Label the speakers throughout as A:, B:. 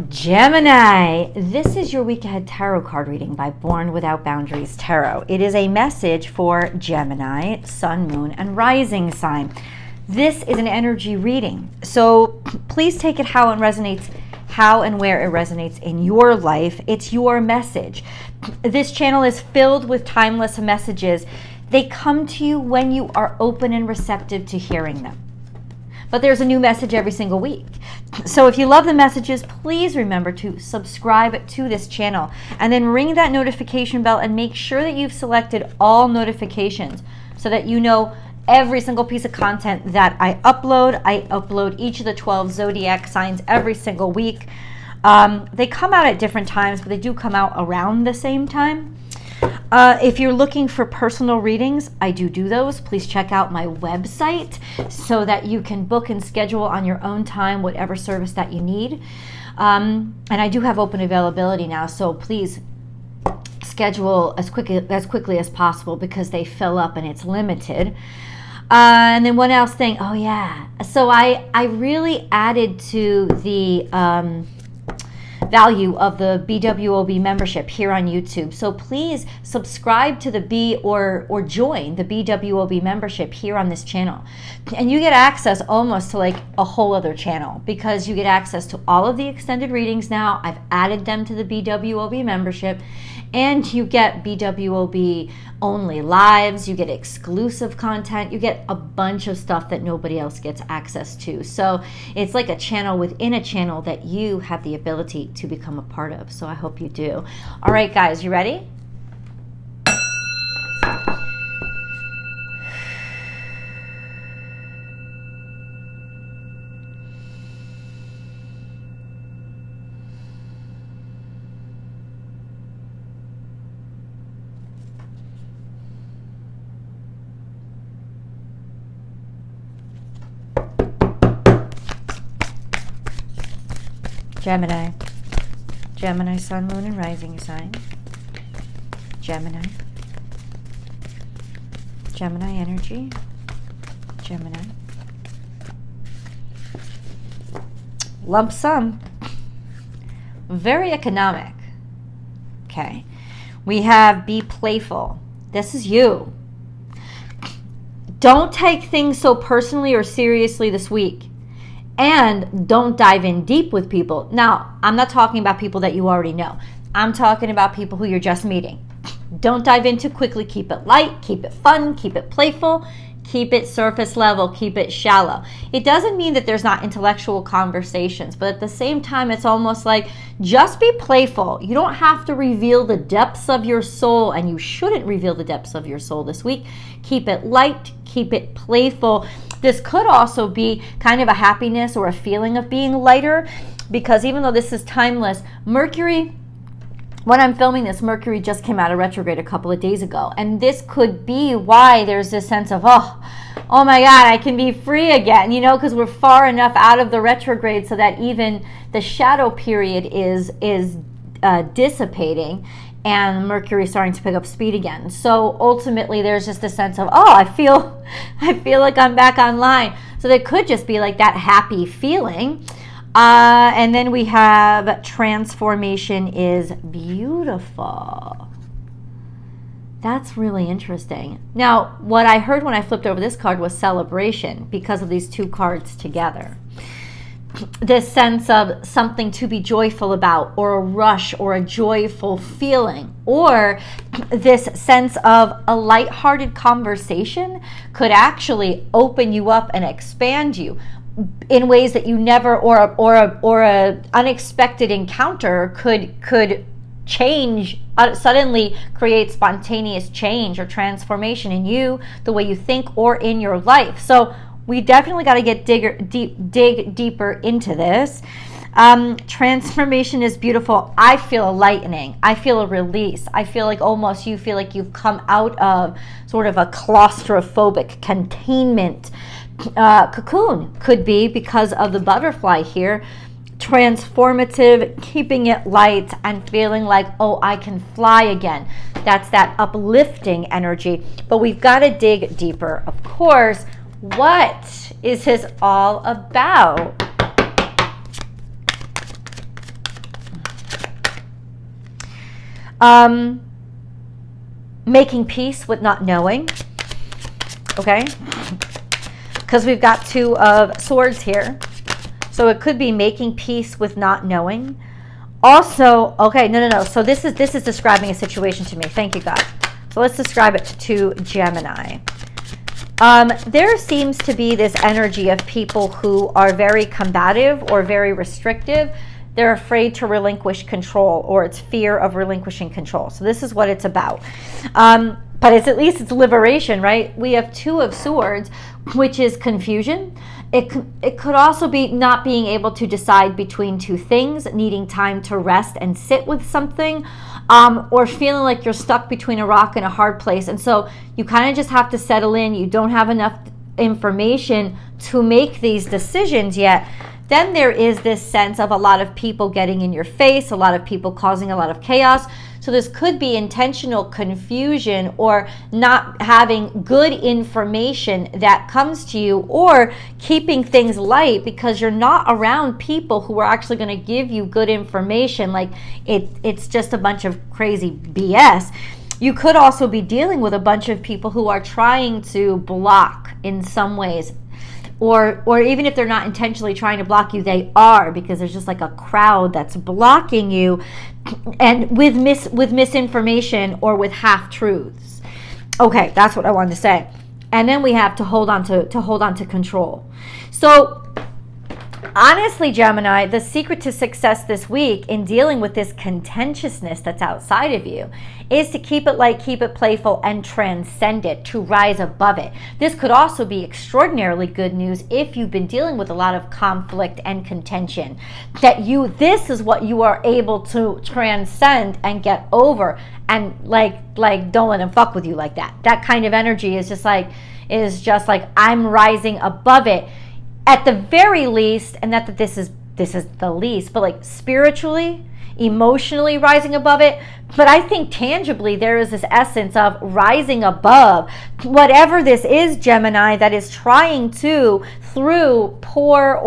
A: Gemini, this is your week ahead tarot card reading by Born Without Boundaries Tarot. It is a message for Gemini, sun, moon, and rising sign. This is an energy reading, so please take it how and where it resonates in your life. It's your message. This channel is filled with timeless messages. They come to you when you are open and receptive to hearing them. But there's a new message every single week. So if you love the messages, please remember to subscribe to this channel and then ring that notification bell and make sure that you've selected all notifications so that you know every single piece of content that I upload. I upload each of the 12 zodiac signs every single week. They come out at different times, but they do come out around the same time. If you're looking for personal readings, I do those. Please check out my website so that you can book and schedule on your own time whatever service that you need. And I do have open availability now, so please schedule as quickly as possible because they fill up and it's limited. And then one else thing, oh yeah, so I really added to the value of the BWOB membership here on YouTube. So please subscribe to the or join the BWOB membership here on this channel. And you get access almost to like a whole other channel because you get access to all of the extended readings now. I've added them to the BWOB membership, and you get BWOB only lives, you get exclusive content, you get a bunch of stuff that nobody else gets access to. So it's like a channel within a channel that you have the ability to become a part of. So I hope you do. All right, guys, you ready? Gemini. Gemini, sun, moon, and rising sign. Gemini. Gemini energy. Gemini. Lump sum. Very economic. Okay. We have be playful. This is you. Don't take things so personally or seriously this week. And don't dive in deep with people. Now, I'm not talking about people that you already know. I'm talking about people who you're just meeting. Don't dive in too quickly. Keep it light, keep it fun, keep it playful, keep it surface level, keep it shallow. It doesn't mean that there's not intellectual conversations, but at the same time, it's almost like just be playful. You don't have to reveal the depths of your soul, and you shouldn't reveal the depths of your soul this week. Keep it light, keep it playful. This could also be kind of a happiness or a feeling of being lighter, because even though this is timeless, Mercury, when I'm filming this, Mercury just came out of retrograde a couple of days ago. And this could be why there's this sense of, oh my God, I can be free again, you know, because we're far enough out of the retrograde so that even the shadow period is dissipating. And Mercury starting to pick up speed again. So ultimately, there's just a sense of, oh, I feel like I'm back online. So there could just be like that happy feeling. And then we have transformation is beautiful. That's really interesting. Now, what I heard when I flipped over this card was celebration because of these two cards together. This sense of something to be joyful about, or a rush, or a joyful feeling, or this sense of a lighthearted conversation could actually open you up and expand you in ways that you never, or a unexpected encounter could change, suddenly create spontaneous change or transformation in you, the way you think, or in your life. So we definitely got to get dig deeper into this. Transformation is beautiful. I feel a lightening. I feel a release. I feel like almost you feel like you've come out of sort of a claustrophobic containment cocoon. Could be because of the butterfly here. Transformative, keeping it light and feeling like, oh, I can fly again. That's that uplifting energy. But we've got to dig deeper. Of course, what is this all about? Making peace with not knowing. Okay? Because we've got 2 of Swords here. So it could be making peace with not knowing. Also, okay, no. So this is describing a situation to me. Thank you, God. So let's describe it to Gemini. There seems to be this energy of people who are very combative or very restrictive. They're afraid to relinquish control, or it's fear of relinquishing control. So this is what it's about. But it's at least it's liberation, right? We have 2 of Swords, which is confusion. It could also be not being able to decide between 2 things, needing time to rest and sit with something, or feeling like you're stuck between a rock and a hard place. And so you kind of just have to settle in. You don't have enough information to make these decisions yet. Then there is this sense of a lot of people getting in your face, a lot of people causing a lot of chaos. So this could be intentional confusion or not having good information that comes to you, or keeping things light because you're not around people who are actually going to give you good information. Like it's just a bunch of crazy BS. You could also be dealing with a bunch of people who are trying to block in some ways. Or even if they're not intentionally trying to block you, they are, because there's just like a crowd that's blocking you, and with misinformation or with half-truths. Okay, that's what I wanted to say. And then we have to hold on to control. So honestly, Gemini, the secret to success this week in dealing with this contentiousness that's outside of you is to keep it light, keep it playful, and transcend it, to rise above it. This could also be extraordinarily good news if you've been dealing with a lot of conflict and contention, that this is what you are able to transcend and get over, and like don't let them fuck with you like that. That kind of energy is just like I'm rising above it. At the very least, and not that this is the least, but like spiritually, emotionally rising above it. But I think tangibly there is this essence of rising above whatever this is, Gemini, that is trying to, through poor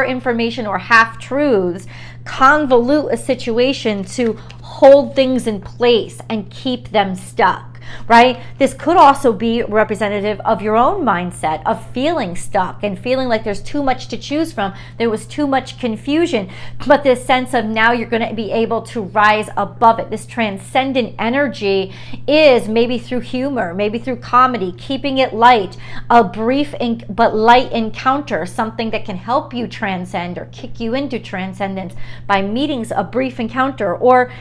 A: information or half-truths, convolute a situation to hold things in place and keep them stuck. Right? This could also be representative of your own mindset of feeling stuck and feeling like there's too much to choose from. There was too much confusion, but this sense of now you're going to be able to rise above it. This transcendent energy is maybe through humor, maybe through comedy, keeping it light, a brief but light encounter, something that can help you transcend or kick you into transcendence by meetings, a brief encounter, or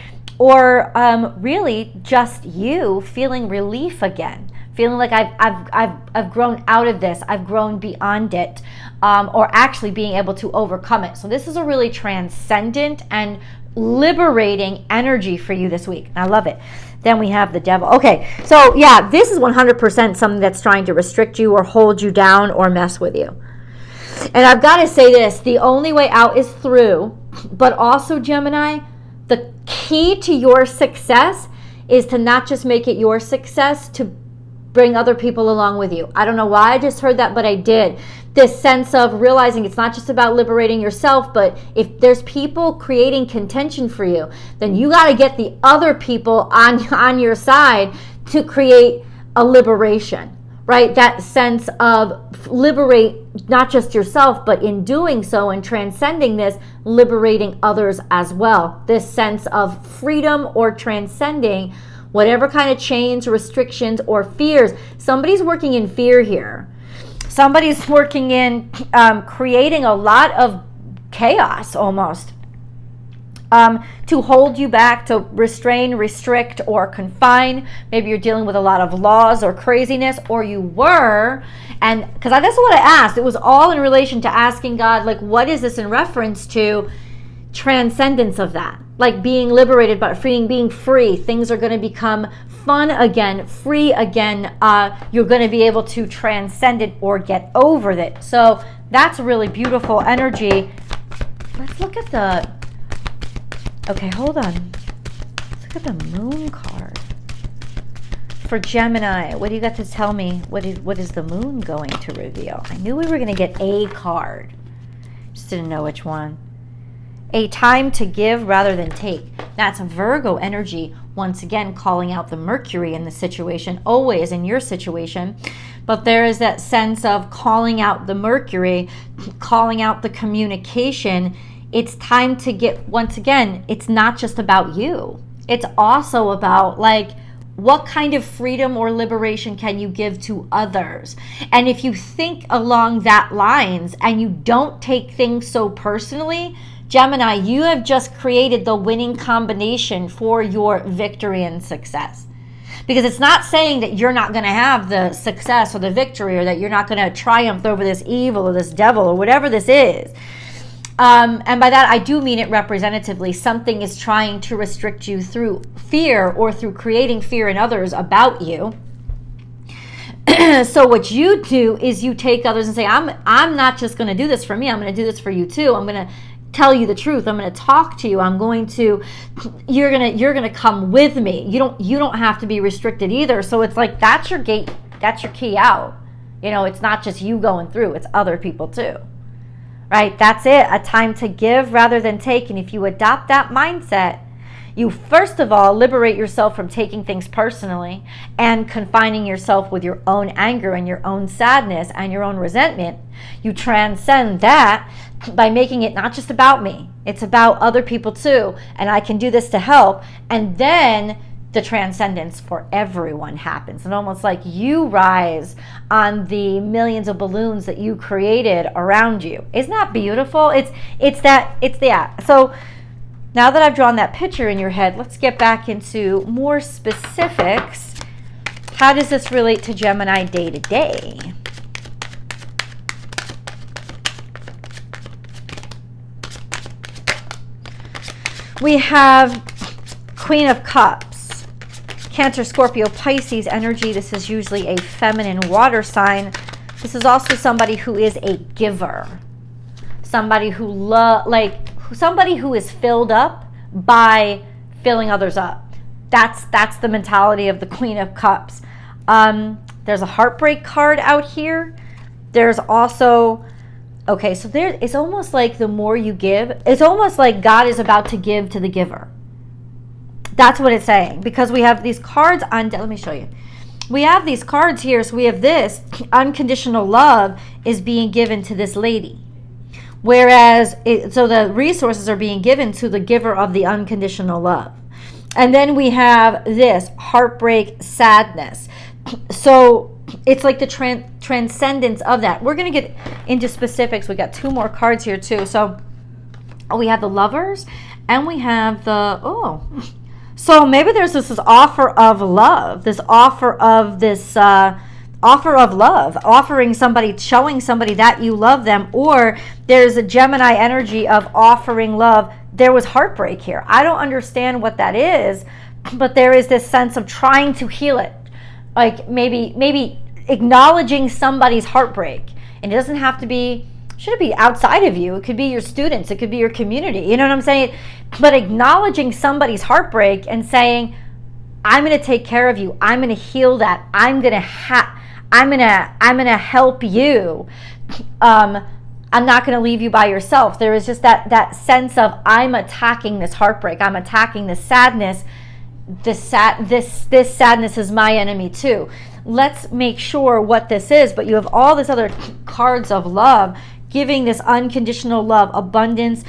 A: really just you feeling relief again, feeling like I've grown out of this, I've grown beyond it, or actually being able to overcome it. So this is a really transcendent and liberating energy for you this week. I love it. Then we have the Devil. Okay, so yeah, this is 100% something that's trying to restrict you or hold you down or mess with you. And I've got to say this, the only way out is through, but also, Gemini, the key to your success is to not just make it your success, to bring other people along with you. I don't know why I just heard that, but I did. This sense of realizing it's not just about liberating yourself, but if there's people creating contention for you, then you got to get the other people on your side to create a liberation. Right? That sense of liberate not just yourself, but in doing so and transcending this, liberating others as well. This sense of freedom or transcending whatever kind of chains, restrictions, or fears. Somebody's working in fear here. Somebody's working in creating a lot of chaos almost. To hold you back, to restrain, restrict, or confine. Maybe you're dealing with a lot of laws or craziness, or you were, and because that's what I asked. It was all in relation to asking God, like, what is this in reference to? Transcendence of that, like being liberated, but being free. Things are going to become fun again, free again. You're going to be able to transcend it or get over it. So that's a really beautiful energy. Let's look at the... Okay, hold on. Let's look at the Moon card. For Gemini, what do you got to tell me? What is the Moon going to reveal? I knew we were going to get a card. Just didn't know which one. A time to give rather than take. That's Virgo energy, once again calling out the Mercury in the situation, always in your situation. But there is that sense of calling out the Mercury, calling out the communication. It's time to get, once again, it's not just about you. It's also about like, what kind of freedom or liberation can you give to others? And if you think along that lines and you don't take things so personally, Gemini, you have just created the winning combination for your victory and success. Because it's not saying that you're not going to have the success or the victory, or that you're not going to triumph over this evil or this devil or whatever this is. And by that, I do mean it representatively. Something is trying to restrict you through fear or through creating fear in others about you. So what you do is you take others and say, I'm not just going to do this for me. I'm going to do this for you too. I'm going to tell you the truth. I'm going to talk to you. You're going to come with me. You don't have to be restricted either. So it's like, that's your gate. That's your key out. It's not just you going through, it's other people too. Right? That's it. A time to give rather than take. And if you adopt that mindset, you first of all liberate yourself from taking things personally and confining yourself with your own anger and your own sadness and your own resentment. You transcend that by making it not just about me. It's about other people too. And I can do this to help. And then the transcendence for everyone happens. And almost like you rise on the millions of balloons that you created around you. Isn't that beautiful? It's that. So now that I've drawn that picture in your head, let's get back into more specifics. How does this relate to Gemini day to day? We have Queen of Cups. Cancer, Scorpio, Pisces energy. This is usually a feminine water sign. This is also somebody who is a giver. Somebody somebody who is filled up by filling others up. That's the mentality of the Queen of Cups. There's a heartbreak card out here. There's also, okay, so it's almost like the more you give, it's almost like God is about to give to the giver. That's what it's saying, because we have these cards on, let me show you. We have these cards here. So we have this, unconditional love is being given to this lady. Whereas, so the resources are being given to the giver of the unconditional love. And then we have this, heartbreak, sadness. So it's like the transcendence of that. We're going to get into specifics. We got two more cards here too. So we have the lovers and we have the, so maybe there's this offer of love, this offer of love, offering somebody, showing somebody that you love them, or there's a Gemini energy of offering love. There was heartbreak here. I don't understand what that is, but there is this sense of trying to heal it. Like maybe acknowledging somebody's heartbreak. And it doesn't have to be, should it be outside of you? It could be your students. It could be your community. You know what I'm saying? But acknowledging somebody's heartbreak and saying, I'm going to take care of you. I'm going to heal that. I'm going to help you. I'm not going to leave you by yourself. There is just that sense of, I'm attacking this heartbreak. I'm attacking this sadness. This sadness is my enemy too. Let's make sure what this is. But you have all this other cards of love, giving this unconditional love, abundance,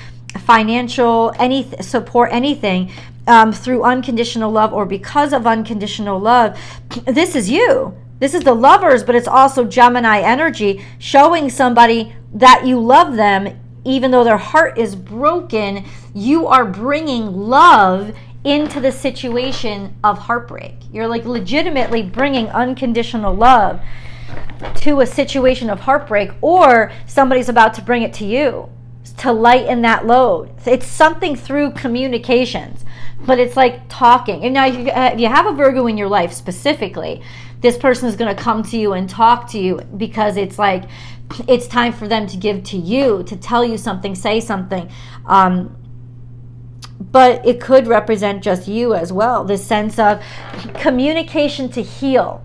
A: financial, any support, anything through unconditional love or because of unconditional love. This is you. This is the lovers, but it's also Gemini energy, showing somebody that you love them even though their heart is broken. You are bringing love into the situation of heartbreak. You're like legitimately bringing unconditional love to a situation of heartbreak, or somebody's about to bring it to you to lighten that load. It's something through communications, but it's like talking. And now if you have a Virgo in your life specifically, this person is going to come to you and talk to you because it's like it's time for them to give to you, to tell you something, say something. But it could represent just you as well, this sense of communication to heal,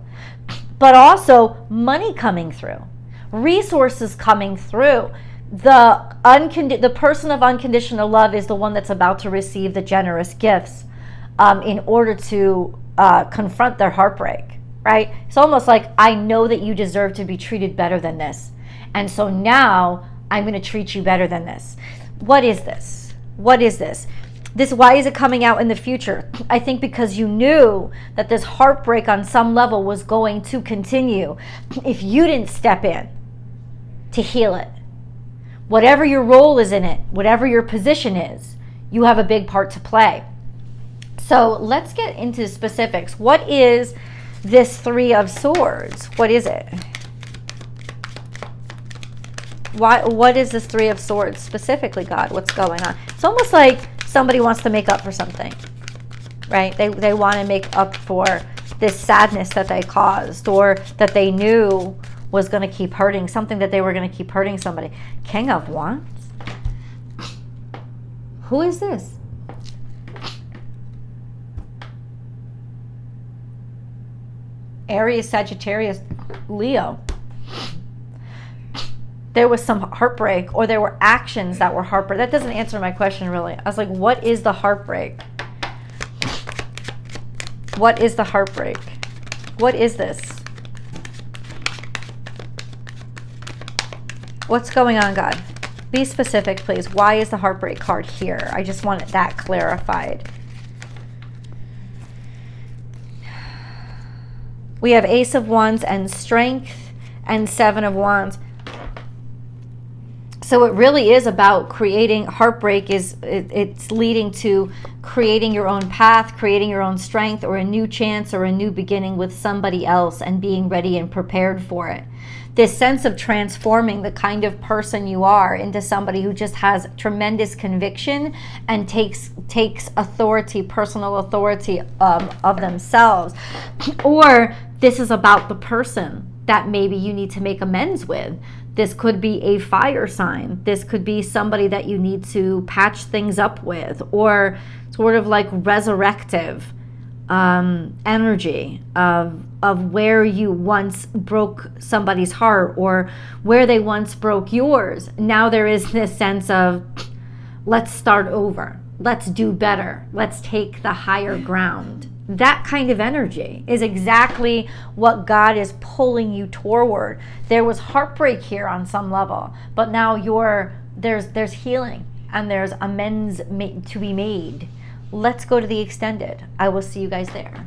A: but also money coming through, resources coming through. The person of unconditional love is the one that's about to receive the generous gifts in order to confront their heartbreak, right? It's almost like, I know that you deserve to be treated better than this. And so now I'm going to treat you better than this. What is this? What is this? Why is it coming out in the future? I think because you knew that this heartbreak on some level was going to continue if you didn't step in to heal it. Whatever your role is in it, whatever your position is, you have a big part to play. So let's get into specifics. What is this Three of Swords? What is it? What is this Three of Swords specifically, God? What's going on? It's almost like somebody wants to make up for something, right? They want to make up for this sadness that they caused, or that they knew was going to keep hurting, something that they were going to keep hurting somebody. King of Wands? Who is this? Aries, Sagittarius, Leo. There was some heartbreak, or there were actions that were heartbreak. That doesn't answer my question, really. I was like, what is the heartbreak? What is the heartbreak? What is this? What's going on, God? Be specific, please. Why is the heartbreak card here? I just want that clarified. We have Ace of Wands and Strength and Seven of Wands. So it really is about creating. Heartbreak it's leading to creating your own path, creating your own strength, or a new chance, or a new beginning with somebody else, and being ready and prepared for it. This sense of transforming the kind of person you are into somebody who just has tremendous conviction and takes authority, personal authority of themselves. Or this is about the person that maybe you need to make amends with. This could be a fire sign. This could be somebody that you need to patch things up with, or sort of like resurrective energy of where you once broke somebody's heart, or where they once broke yours. Now there is this sense of, let's start over. Let's do better. Let's take the higher ground. That kind of energy is exactly what God is pulling you toward. There was heartbreak here on some level, but now there's healing, and there's amends to be made. Let's go to the extended. I will see you guys there.